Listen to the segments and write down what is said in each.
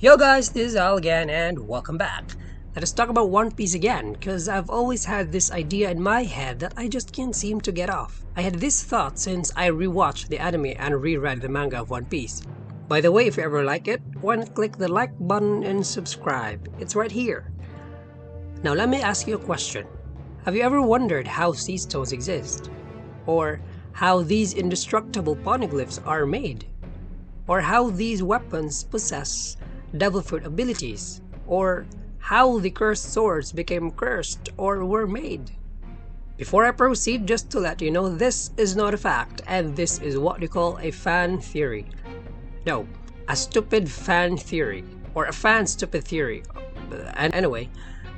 Yo guys, this is Al again and welcome back. Let us talk about One Piece again, cause I've always had this idea in my head that I just can't seem to get off. I had this thought since I rewatched the anime and reread the manga of One Piece. By the way, if you ever like it, why not click the like button and subscribe? It's right here. Now let me ask you a question. Have you ever wondered how Seastones exist? Or how these indestructible poneglyphs are made? Or how these weapons possess devil fruit abilities, or how the cursed swords became cursed or were made? Before I proceed, just to let you know, this is not a fact, and this is what we call a fan theory. No, a stupid fan theory, or a fan stupid theory. And anyway,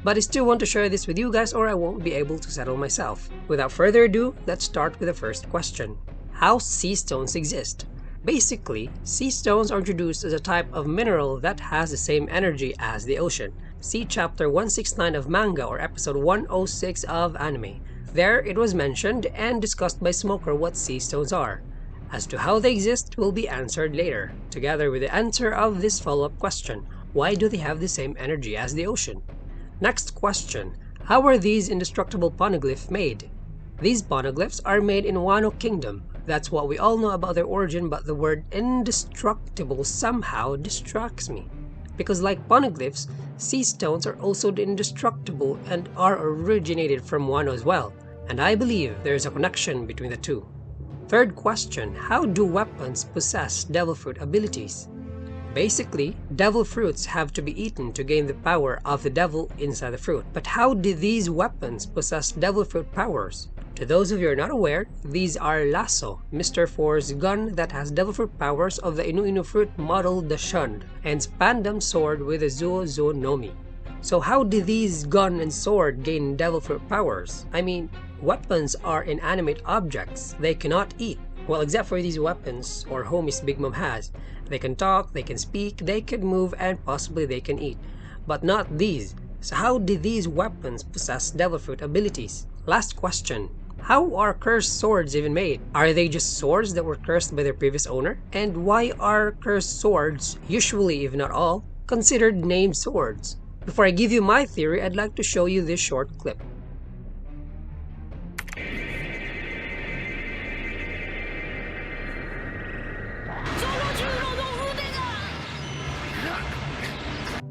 but I still want to share this with you guys or I won't be able to settle myself. Without further ado, let's start with the first question. How Seastones exist? Basically, sea stones are introduced as a type of mineral that has the same energy as the ocean. See chapter 169 of manga or episode 106 of anime. There it was mentioned and discussed by Smoker what sea stones are. As to how they exist will be answered later, together with the answer of this follow-up question. Why do they have the same energy as the ocean? Next question. How are these indestructible poneglyphs made? These poneglyphs are made in Wano Kingdom. That's what we all know about their origin, but the word indestructible somehow distracts me. Because like poneglyphs, sea stones are also indestructible and are originated from Wano as well. And I believe there is a connection between the two. Third question, how do weapons possess devil fruit abilities? Basically, devil fruits have to be eaten to gain the power of the devil inside the fruit. But how do these weapons possess devil fruit powers? To those of you who are not aware, these are Lasso, Mr. Four's gun that has devil fruit powers of the Inu Inu fruit model the Shunned, and Spandam sword with the Zuo Zuo Nomi. So how do these gun and sword gain devil fruit powers? I mean, weapons are inanimate objects. They cannot eat. Well, except for these weapons, or homies Big Mom has. They can talk, they can speak, they can move, and possibly they can eat. But not these. So how do these weapons possess devil fruit abilities? Last question. How are cursed swords even made? Are they just swords that were cursed by their previous owner? And why are cursed swords, usually if not all, considered named swords? Before I give you my theory, I'd like to show you this short clip.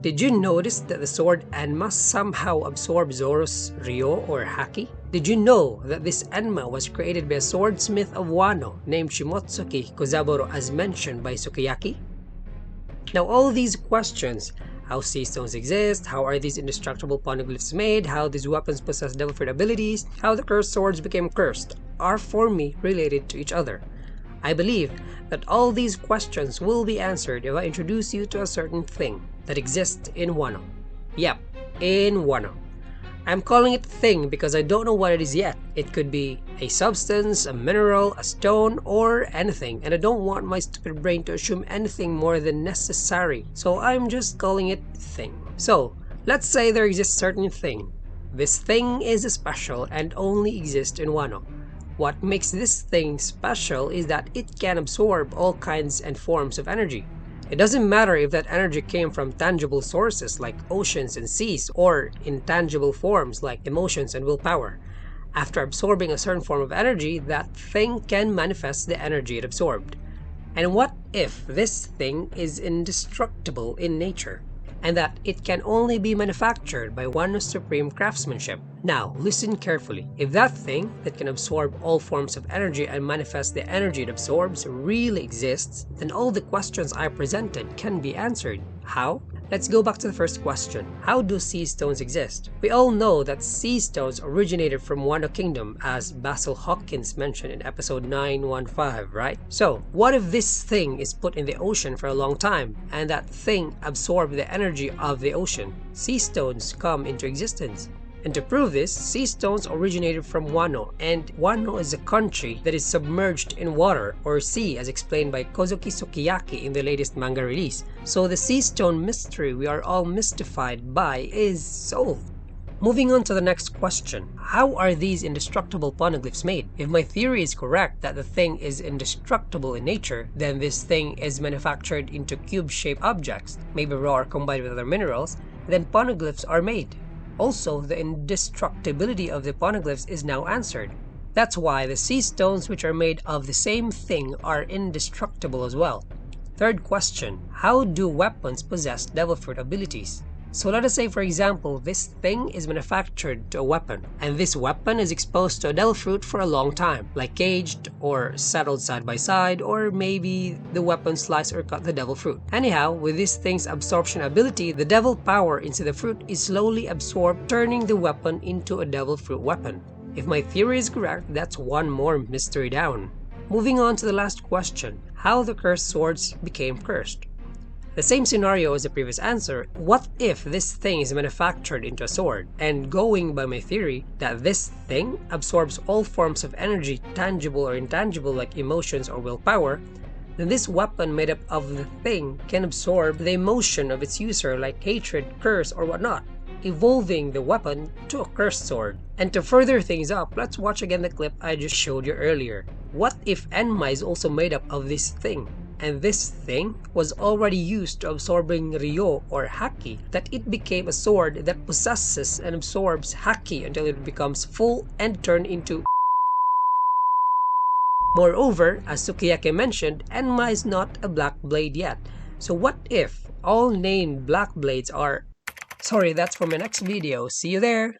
Did you notice that the sword Enma somehow absorbed Zoro's Ryo or Haki? Did you know that this Enma was created by a swordsmith of Wano named Shimotsuki Kozaburo as mentioned by Sukiyaki? Now all these questions, how sea stones exist, how are these indestructible poneglyphs made, how these weapons possess devil fruit abilities, how the cursed swords became cursed, are for me related to each other. I believe that all these questions will be answered if I introduce you to a certain thing that exists in Wano. Yep, in Wano. I'm calling it thing because I don't know what it is yet. It could be a substance, a mineral, a stone, or anything, and I don't want my stupid brain to assume anything more than necessary, so I'm just calling it thing. So, let's say there exists a certain thing. This thing is special and only exists in Wano. What makes this thing special is that it can absorb all kinds and forms of energy. It doesn't matter if that energy came from tangible sources like oceans and seas or intangible forms like emotions and willpower. After absorbing a certain form of energy, that thing can manifest the energy it absorbed. And what if this thing is indestructible in nature, and that it can only be manufactured by Wano's supreme craftsmanship? Now, listen carefully. If that thing that can absorb all forms of energy and manifest the energy it absorbs really exists, then all the questions I presented can be answered. How? Let's go back to the first question. How do sea stones exist? We all know that sea stones originated from Wano Kingdom, as Basil Hawkins mentioned in episode 915, right? So, what if this thing is put in the ocean for a long time, and that thing absorbed the energy of the ocean? Sea stones come into existence. And to prove this, sea stones originated from Wano, and Wano is a country that is submerged in water or sea as explained by Kozuki Sukiyaki in the latest manga release. So the sea stone mystery we are all mystified by is solved. Moving on to the next question, how are these indestructible poneglyphs made? If my theory is correct that the thing is indestructible in nature, then this thing is manufactured into cube-shaped objects, maybe raw or combined with other minerals, then poneglyphs are made. Also, the indestructibility of the poneglyphs is now answered. That's why the sea stones which are made of the same thing are indestructible as well. Third question, how do weapons possess devil fruit abilities? So let us say, for example, this thing is manufactured to a weapon, and this weapon is exposed to a devil fruit for a long time, like caged or settled side by side, or maybe the weapon sliced or cut the devil fruit. Anyhow, with this thing's absorption ability, the devil power into the fruit is slowly absorbed, turning the weapon into a devil fruit weapon. If my theory is correct, that's one more mystery down. Moving on to the last question, how the cursed swords became cursed. The same scenario as the previous answer, what if this thing is manufactured into a sword? And going by my theory that this thing absorbs all forms of energy, tangible or intangible like emotions or willpower, then this weapon made up of the thing can absorb the emotion of its user like hatred, curse, or whatnot, evolving the weapon to a cursed sword. And to further things up, let's watch again the clip I just showed you earlier. What if Enma is also made up of this thing? And this thing was already used to absorbing Ryo or Haki, that it became a sword that possesses and absorbs Haki until it becomes full and turned into. Moreover, as Sukiyaki mentioned, Enma is not a black blade yet. So what if all named black blades are... Sorry, that's for my next video. See you there!